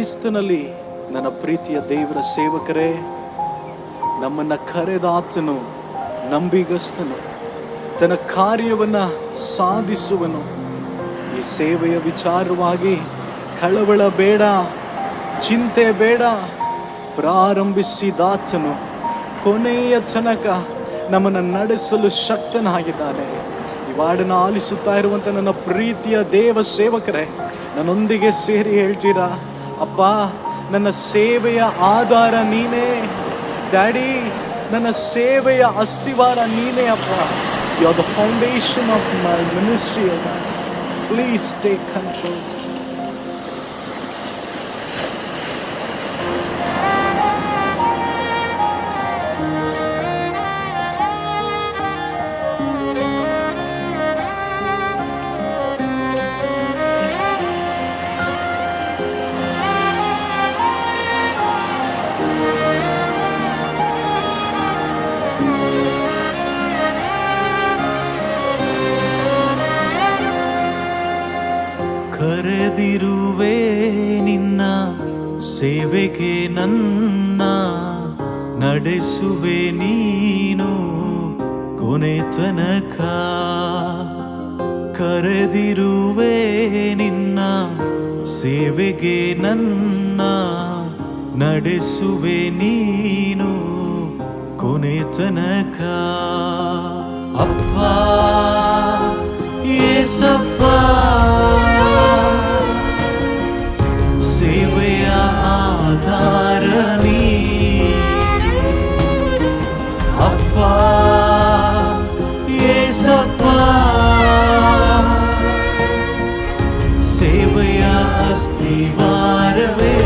ಕ್ರಿಸ್ತನಲ್ಲಿ ನನ್ನ ಪ್ರೀತಿಯ ದೇವರ ಸೇವಕರೇ, ನಮ್ಮನ್ನ ಕರೆದಾತನು ನಂಬಿಗಸ್ತನು, ತನ್ನ ಕಾರ್ಯವನ್ನ ಸಾಧಿಸುವನು. ಈ ಸೇವೆಯ ವಿಚಾರವಾಗಿ ಕಳವಳ ಬೇಡ, ಚಿಂತೆ ಬೇಡ. ಪ್ರಾರಂಭಿಸಿದಾತನು ಕೊನೆಯ ತನಕ ನಮ್ಮನ್ನು ನಡೆಸಲು ಶಕ್ತನಾಗಿದ್ದಾನೆ. ಈ ವಾಡನ್ನು ಆಲಿಸುತ್ತಾ ಇರುವಂಥ ನನ್ನ ಪ್ರೀತಿಯ ದೇವ ಸೇವಕರೇ, ನನ್ನೊಂದಿಗೆ ಸೇರಿ ಹೇಳ್ತೀರಾ, ಅಪ್ಪ ನನ್ನ ಸೇವೆಯ ಆಧಾರ ನೀನೇ ಡ್ಯಾಡಿ, ನನ್ನ ಸೇವೆಯ ಅಸ್ತಿವಾರ ನೀನೇ ಅಪ್ಪ. You are the foundation of my ministry ಅಪ್ಪ. Please take control. ಕರೆದಿರುವೆ ನಿನ್ನ ಸೇವೆಗೆ ನನ್ನ, ನಡೆಸುವೆ ನೀನು ಕೊನೆ ತನಕ. ಕರೆದಿರುವೆ ನಿನ್ನ ಸೇವೆಗೆ ನನ್ನ, ನಡೆಸುವೆ ನೀನು ಕೊನೆ ತನಕ. ಅಪ್ಪ ಯೇಸಪ್ಪ, ಸೇವೆಯ ಆಧಾರ ನೀ. ಅಪ್ಪ ಯೇಸಪ್ಪ, ಸೇವೆಯ ಅಸ್ತಿವಾರವೇ.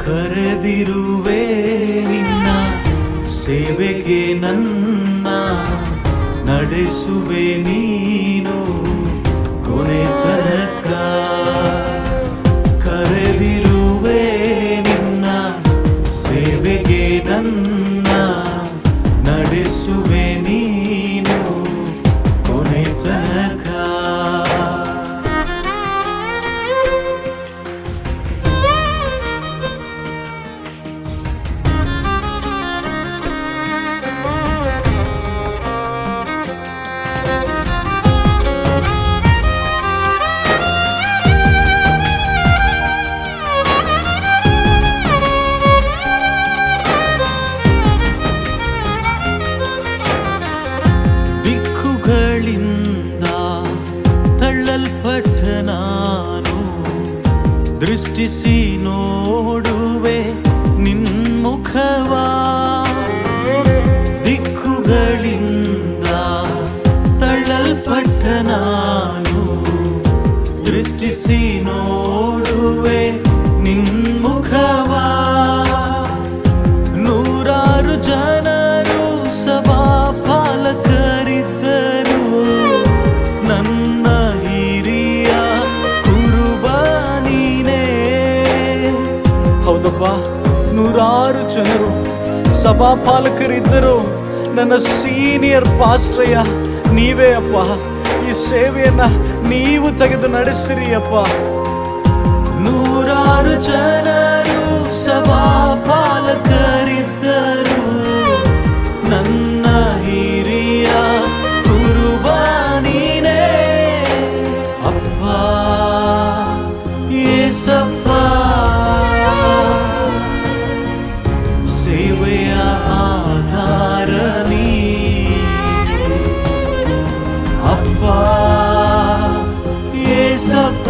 ಕರೆದಿರುವೆ ನಿನ್ನ ಸೇವೆಗೆ ನನ್ನ, ನಡೆಸುವೆ ನೀನು ಕೊನೆ ತನಕ. ಕರೆದಿರುವೆ ನಿನ್ನ ಸೇವೆಗೆ ನನ್ನ, ನಡೆಸುವೆ ನೀನು ಕೊನೆ ತನಕ. ತಳ್ಳಲ್ಪಟ್ಟ ನಾನು ದೃಷ್ಟಿಸಿ ನೋಡುವೆ ನಿನ್ಮುಖವ. ದಿಕ್ಕುಗಳಿಂದ ತಳ್ಳಲ್ಪಟ್ಟ ನಾನು ದೃಷ್ಟಿಸಿ ನೋಡುವೆ ನಿನ್ಮುಖವ. ನೂರಾರು ಜನರು ಸಭಾ ಪಾಲಕರಿದ್ದರು, ನನ್ನ ಹಿರಿಯ ಕುರುಬ ನೀನೇ. ಹೌದಪ್ಪ, ನೂರಾರು ಜನರು ಸಭಾಪಾಲಕರಿದ್ದರು, ನನ್ನ ಸೀನಿಯರ್ ಪಾಸ್ಟ್ರಯ್ಯ ನೀವೇ ಅಪ್ಪ. ಈ ಸೇವೆಯನ್ನ ನೀವು ತೆಗೆದು ನಡೆಸಿರಿ ಅಪ್ಪ. ನೂರಾರು ಜನರು ಸಭಾಪಾಲಕರಿದ್ದರು, ನನ್ನ ಹಿರಿಯ ಕುರುಬ ನೀನೇ. ಅಪ್ಪ ಯೇಸಪ್ಪ, ಸೇವೆಯ ಆಧಾರ ನೀ. ಅಪ್ಪ ಯೇಸಪ್ಪ,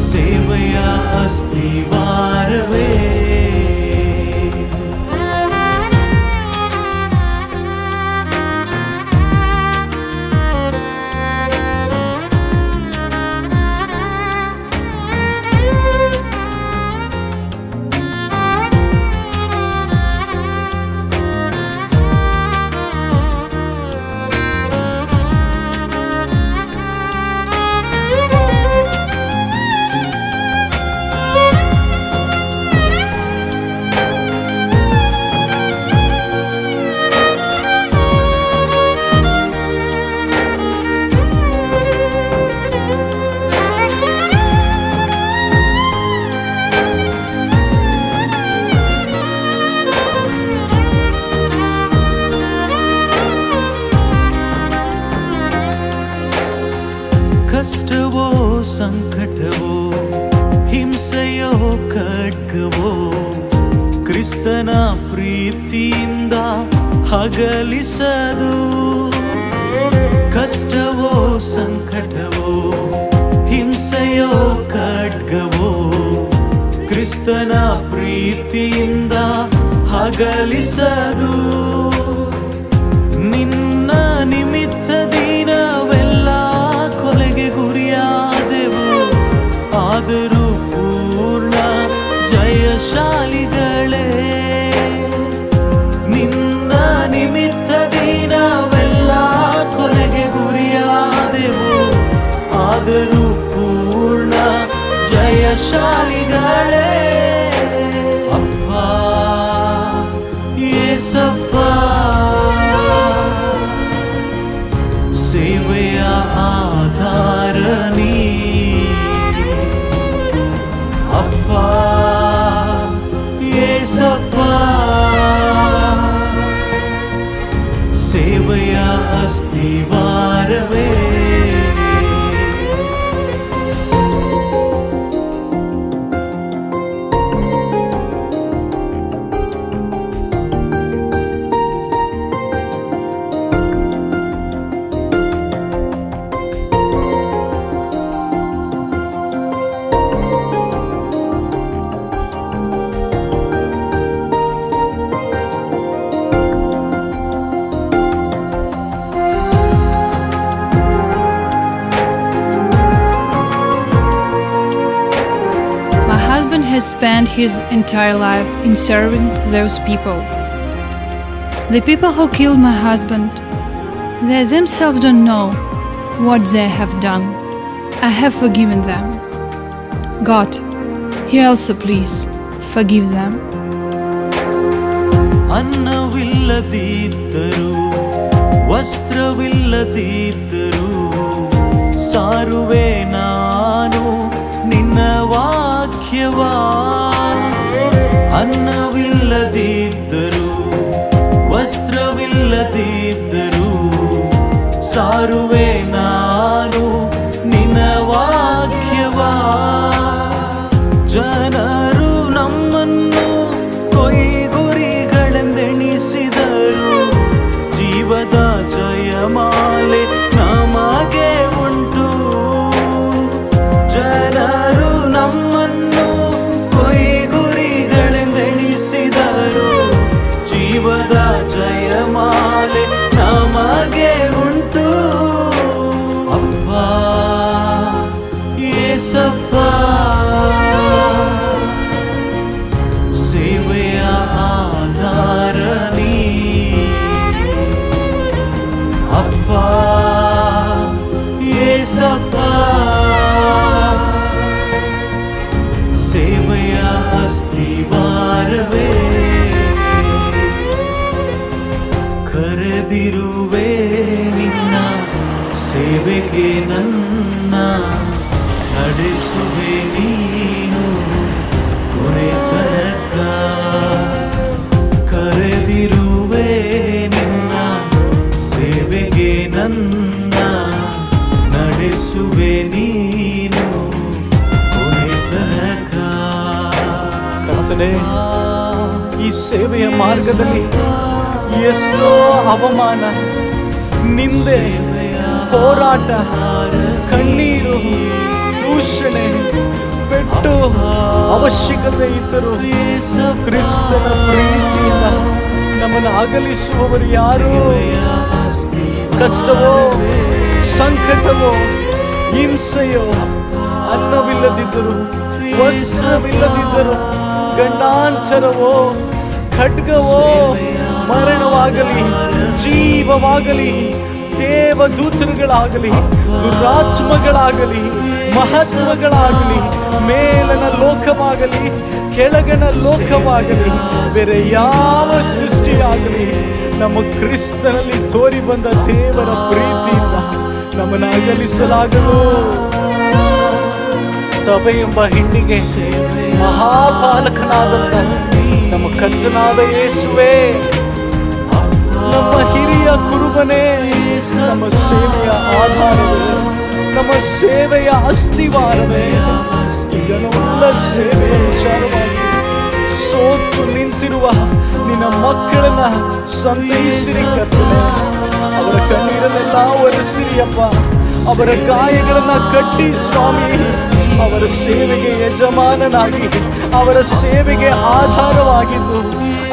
ಸೇವೆಯ ಅಸ್ತಿವಾರವೇ. ಹಿಂಸೆಯೋ ಖಡ್ಗವೋ ಕ್ರಿಸ್ತನ ಪ್ರೀತಿಯಿಂದ ಅಗಲಿಸದು. ಕಷ್ಟವೋ ಸಂಕಟವೋ ಹಿಂಸೆಯೋ ಖಡ್ಗವೋ ಕ್ರಿಸ್ತನ ಪ್ರೀತಿಯಿಂದ ಅಗಲಿಸದು. ನಿನ್ನ ನಿಮಿತ್ತದಿ ನಾವೆಲ್ಲ ಕೊಲೆಗೆ ಗುರಿಯಾದೆವು, ಆದರೂ ಪೂರ್ಣ ಜಯಶಾಲಿಗಳೇ. ನಿನ್ನ ನಿಮಿತ್ತದಿ ನಾವೆಲ್ಲ ಕೊಲೆಗೆ ಗುರಿಯಾದೆವು, ಆದರೂ ಪೂರ್ಣ ಜಯಶಾಲಿಗಳೇ. ಅಪ್ಪ ಯೇಸಪ್ಪ, ಸೇವೆಯ ಆಧಾರ ನೀ. ಅಪ್ಪ ಯೇಸಪ್ಪ, ಸೇವೆಯ ಅಸ್ತಿವಾರವೇ. Has spent his entire life in serving those people. The people who killed my husband, they themselves don't know what they have done. I have forgiven them. God, you also please forgive them. ಅನ್ನವಿಲ್ಲದಿದ್ದರು ವಸ್ತ್ರವಿಲ್ಲದಿದ್ದರು ಸಾರುವೆ ನಾನು ನಿನ್ನ ವಾಕ್ಯವ. ಅನ್ನವಿಲ್ಲದಿದ್ದರು ವಸ್ತ್ರವಿಲ್ಲದಿದ್ದರು ಸಾರುವೆ ನಾನು ನಿನ್ನ ವಾಕ್ಯವ. ಜನರು ನಮ್ಮನ್ನು ಕೊಯ್ಗುರಿಗಳೆಂದೆಣಿಸಿದರು, ಜೀವದ ಜಯಮಾಲೆ ನಮಗೆ ಉಂಟು. ಜನರು ನಮ್ಮನ್ನು ಕೊಯ್ಗುರಿಗಳೆಂದೆಣಿಸಿದರು, ಜೀವದ ಜಯಮಾಲೆ ನಮಗೆ ಉಂಟು. ಅಪ್ಪ ಯೇಸಪ್ಪ, ಸೇವೆಯ ಆಧಾರ ನೀ. ಅಪ್ಪ ಯೇಸಪ್ಪ, ಸೇವೆಯ ಅಸ್ತಿವಾರವೇ. ಕರೆದಿರುವೆ ನಿನ್ನ ಸೇವೆಗೆ ನನ್ನ, ನಡೆಸುವೆ ನೀನು ಕೊನೆ ತನಕ. ಕರೆದಿರುವೆ ನಿನ್ನ ಸೇವೆಗೆ ನನ್ನ, ನಡೆಸುವೆ ನೀನು ಕೊನೆ ತನಕ. ಕರ್ತನೇ, ಈ ಸೇವೆಯ ಮಾರ್ಗದಲ್ಲಿ ಎಷ್ಟೋ ಅವಮಾನ, ನಿಂದೆ, ಹೋರಾಟ, ಕಣ್ಣೀರು, ದೂಷಣೆ, ಪೆಟ್ಟು, ಅವಶ್ಯಕತೆ ಇದ್ದರು ಕ್ರಿಸ್ತನ ಪ್ರೀತಿಯಿಂದ ನಮ್ಮನ್ನು ಅಗಲಿಸುವವರು ಯಾರು? ಕಷ್ಟವೋ ಸಂಕಟವೋ ಹಿಂಸೆಯೋ, ಅನ್ನವಿಲ್ಲದಿದ್ದರು ವಸ್ತ್ರವಿಲ್ಲದಿದ್ದರು, ಗಂಡಾಂತರವೋ ಖಡ್ಗವೋ, ಮರಣವಾಗಲಿ ಜೀವವಾಗಲಿ, ದೇವದೂತರುಗಳಾಗಲಿ ದುರಾತ್ಮಗಳಾಗಲಿ ಮಹತ್ವಗಳಾಗಲಿ, ಮೇಲನ ಲೋಕವಾಗಲಿ ಕೆಳಗನ ಲೋಕವಾಗಲಿ, ಬೇರೆ ಯಾವ ಸೃಷ್ಟಿಯಾಗಲಿ ನಮ್ಮ ಕ್ರಿಸ್ತನಲ್ಲಿ ತೋರಿ ಬಂದ ದೇವರ ಪ್ರೀತಿಯಿಂದ ನಮ್ಮನ್ನು ಅಗಲಿಸಲಾಗದು. ಸಭೆ ಎಂಬ ಹಿಂಡಿಗೆ ಮಹಾಪಾಲಕನಾದಂತ ನಮ್ಮ ಕರ್ತನಾದ ಯೇಸುವೇ, ನಮ್ಮ ಹಿರಿಯ ಕುರುಬನೇ, ನಮ್ಮ ಸೇವೆಯ ಆಧಾರವೇ, ನಮ್ಮ ಸೇವೆಯ ಅಸ್ತಿವಾರವೇ. ಇದನ್ನೆಲ್ಲ ಸೇವೆಯ ವಿಚಾರವಾಗಿ ಸೋತು ನಿಂತಿರುವ ನಿನ್ನ ಮಕ್ಕಳನ್ನ ಸಂತೈಸಿರಿ ಕರ್ತನೆ. ಅವರ ಕಣ್ಣೀರನ್ನೆಲ್ಲ ಒರೆಸಿರಿ ಅಪ್ಪ. ಅವರ ಗಾಯಗಳನ್ನ ಕಟ್ಟಿ ಸ್ವಾಮಿ, ಅವರ ಸೇವೆಗೆ ಯಜಮಾನನಾಗಿ, ಅವರ ಸೇವೆಗೆ ಆಧಾರವಾಗಿದ್ದು,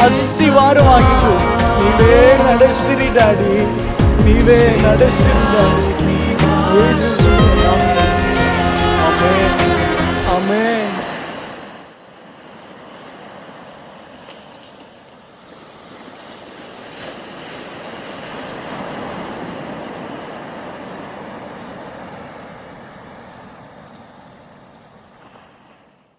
ಅಸ್ಥಿವಾರವಾಗಿದ್ದು ನೀವೇ ನಡೆಸಿರಿ ಡ್ಯಾಡಿ, ನೀವೇ ನಡೆಸಿರಿ ಡ್ಯಾಡಿ. ಯೇಸುವಿನ ನಾಮದಲ್ಲಿ ಆಮೆನ್, ಆಮೆನ್.